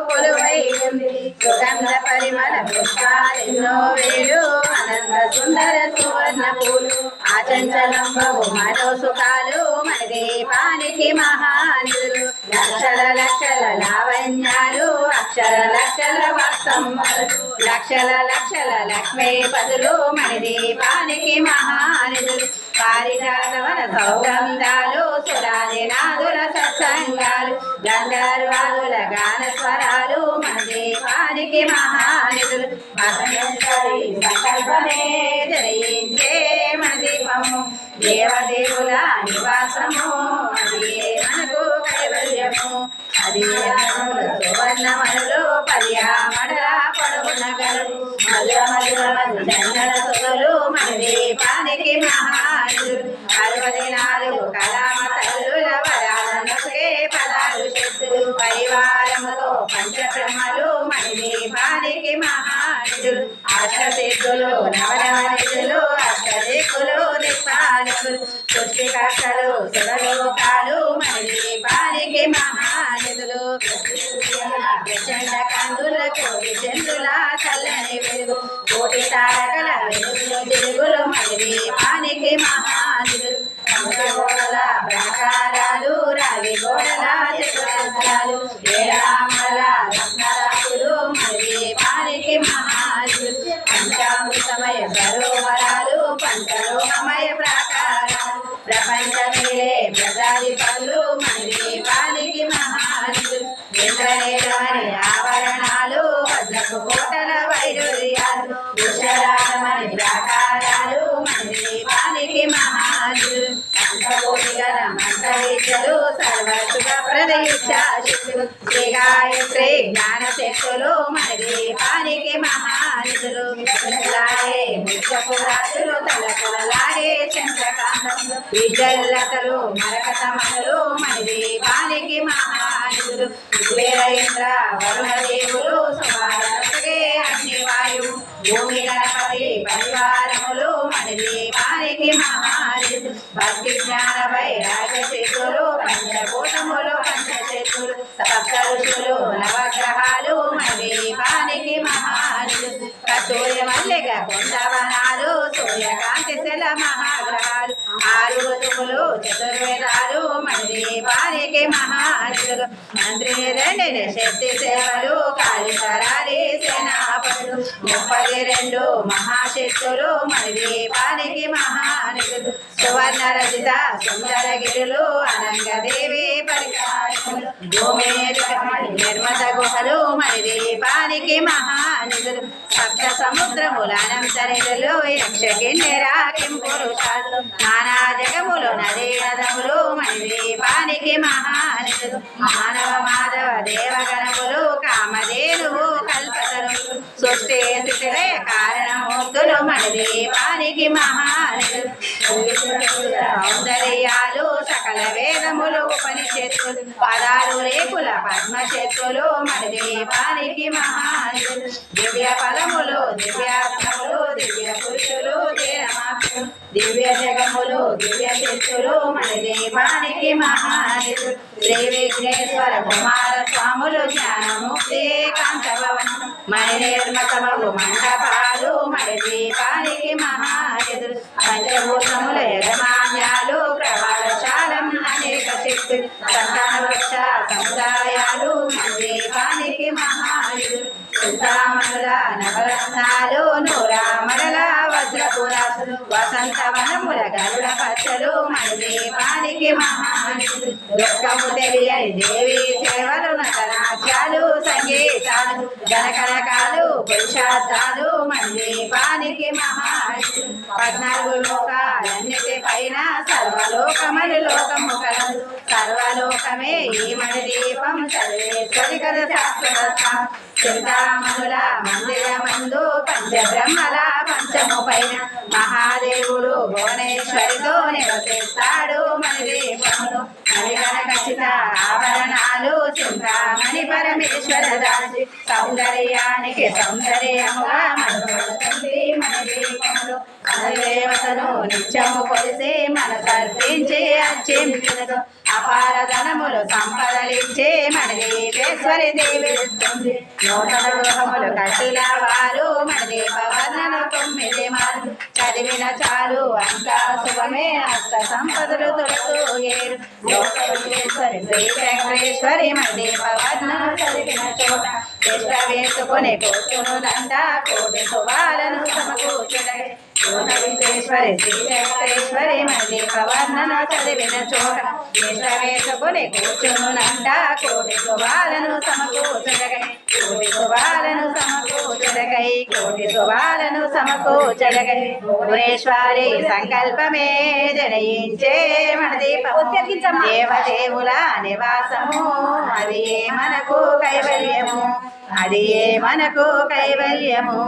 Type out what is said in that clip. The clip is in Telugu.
కొలువై ఉంది సుగంధ పరిమళ పుష్పాలెన్నో వేలు అనంత సుందర సువర్ణ పూలు ఆచంచలంబవు మరో సుఖాలు మన దీపానికి మహానిధులు లక్షల లక్షల లావణ్యాలు అక్షర లక్షల వస్తమ్మలు లక్షల లక్షల లక్ష్మీపదులు మన దీపానికి మహానిధులు పారిజాతవన సౌగంధాలు సురాదినాదుల సత్సంగాలు గంధర్వాదుల గాన స్వరాలు మన దీపానికి మహానిధులు సంకల్పమే జయించే మన దీపము దేవదేవుల నివాసము అది మనకు కైవల్యము అది సువర్ణమనులు పర్యామడల పొడవు నగలు మధుర మధుర మధుర సొగలు మన దీపానికి మహానిధులు 64 కళామ తల్లుల వరాలకే పదాలు శక్తులు పరివారముతో పంచబ్రహ్మలు మన దీపానికి మహానిధులు అష్టసిద్ధులు నవనవనిధులు అష్టదిక్కులు దిక్పాలకులు సృష్టికర్తలు సురలోకాలు మన దీపానికి మహానిధులు ప్రచండ కందుల కోటి చంద్రుల చల్లని వెలుగు కోటి తారకల వెలుగులు తిరుగులు మన దీపానికి మహానిధులు గోడల ప్రాకారాలు రావి గోడల చతురస్రాలు ఏడామల రత్నరాశులు మన దీపానికి మహానిధులు పంచామృతమయ సరోవరాలు పంచలోహమయ ప్రాకారాలు ప్రపంచమేలే ప్రజాధిపతులు మన దీపానికి మహానిధులు ఇంద్రనేత్రమని ఆభరణాలు వజ్రపు కోటల వైడూర్యాలు విశ్వరామని ప్రాకారాలు మన దీపానికి మహానిధులు సంతకోటిగల మంత్రవిద్యలు సర్వసుఖ ప్రదయిచ్చాశక్తులు శ్రీ గాయత్రి జ్ఞానశక్తులు మన దీపానికి మహానిధులు ముఖ్యపురాతులు తలకొలలాడే చంద్రకాంతములు విద్యల్లతలు మరకతమనులు మన దీపానికి మహానిధులు కుబేరేంద్ర వరుణదేవులు సుమారసగే అగ్నివాయువు భూమి గణపతి పరివారములు మన దీపానికి మహానిధులు భక్తి జ్ఞాన వైరాగ్య శక్తులు పంచభూతములు పంచశక్తులు సప్త ఋషులు నవగ్రహాలు మన దీపానికి మహానిధులు కస్తూరి మల్లిక కుందవనాలు సూర్యకాంతి శల మహాగ్రహాలు 6 ఋతువులు చతుర్వేదాలు మన దీపానికి మహానిధులు మంత్రి రెండిని శక్తి సేవలు కాళీశ్వరాలి సేనాపతులు 32 మహాశక్తులు మన దీపానికి మహానిధులు సువర్ణ రచిత సుందరగిరులు అనంగదేవి పరికారములు భూమి నిర్మత గుహలు మన దీపానికి మహానిధులు సప్త సముద్రముల అనంతరిలు యక్షకిన్నెరాకిం పురుషాలు నానా జగములు నదీ నదములు మన దీపానికి మహానిధులు మానవ మాధవ దేవగణములు కామధేనువు కల్పతరులు సృష్టి స్థితిలే కారణమూర్తులు మన దీపానికి మహానిధులు సౌందర్యాలు సకల వేదములు ఉపనిషత్తులు 16 రేకుల పద్మశక్తులు మన దీపానికి మహానిధులు దివ్య ఫలములు దివ్యాత్మములు దివ్య పురుషులు దినమాకులు దివ్య జగములు దివ్య శక్తులు మన దీపానికి మహానిధులు శ్రీ విఘ్నేశ్వర కుమార స్వాములు జ్ఞానముక్తి కాంతభవనం మన నిర్మతమగు మండపాలు మన దీపానికి మహానిధులు పంచభూతముల యజమాన్యాలు ప్రవాళశాలం అనేక శక్తులు సంతాన వృక్ష సముదాయాలు మన దీపానికి మహానిధులు చింతామణుల నవరత్నాలు నూరామణుల వజ్రపురాసులు వసంతవనముల గరుడ పచ్చలు మన దీపానికి మహానిధులు దుఃఖము తెలియని దేవి సేవలు నటనాట్యాలు సంగీతాలు జనకనకాలు పురుషార్థాలు మన దీపానికి మహానిధులు 14 లోకాలన్నిటి పైన సర్వలోకమని లోకము కలదు సర్వలోకమే ఈ మన దీపం సర్వేశ్వరి కథ శాస్త్ర చింతామణుల మందిరమందు పంచబ్రహ్మల పంచము పైన మహాదేవుడు భువనేశ్వరితో నివసిస్తాడు మన దీపములు మణిగణ ఖచ్చిత ఆభరణాలు చింతామణి పరమేశ్వర దాసి సౌందర్యానికి సౌందర్యముగా మనది మన దీపములు దేవతను నిత్యము కొలిసి మనసర్పించి అర్చించును అపార ధనములు సంపదలిచ్చే మన దేవేశ్వరి దేవిస్తుంది నూతన గృహములు కట్టిన వారు మన దీపవర్ణను 9 మార్లు చదివిన చాలు అంతా శుభమే అష్ట సంపదలు తొలగేరు లోకేశ్వరి శ్రీ వెంకటేశ్వరి మన దీపవర్ణను చదివిన చోట ఇష్ట వేసుకుని కూర్చునుదంట కోటి శుభాలను సమకూర్చుడై లోకేశ్వరి శ్రీ వెంకటేశ్వరి మన దీపవర్ణను చదివిన చోట ఇష్ట వేసుకుని కూర్చునునంట కోటి శుభాలను సమకూర్చుడగై కోటి శుభాలను సమకూర్చుడగై కోటి శుభాలను సమకూర్చుడగై భువనేశ్వరి సంకల్పమే జనయించే మన దీపము దేవదేవుల నివాసము అది మనకు కైవల్యము అది మనకు కైవల్యము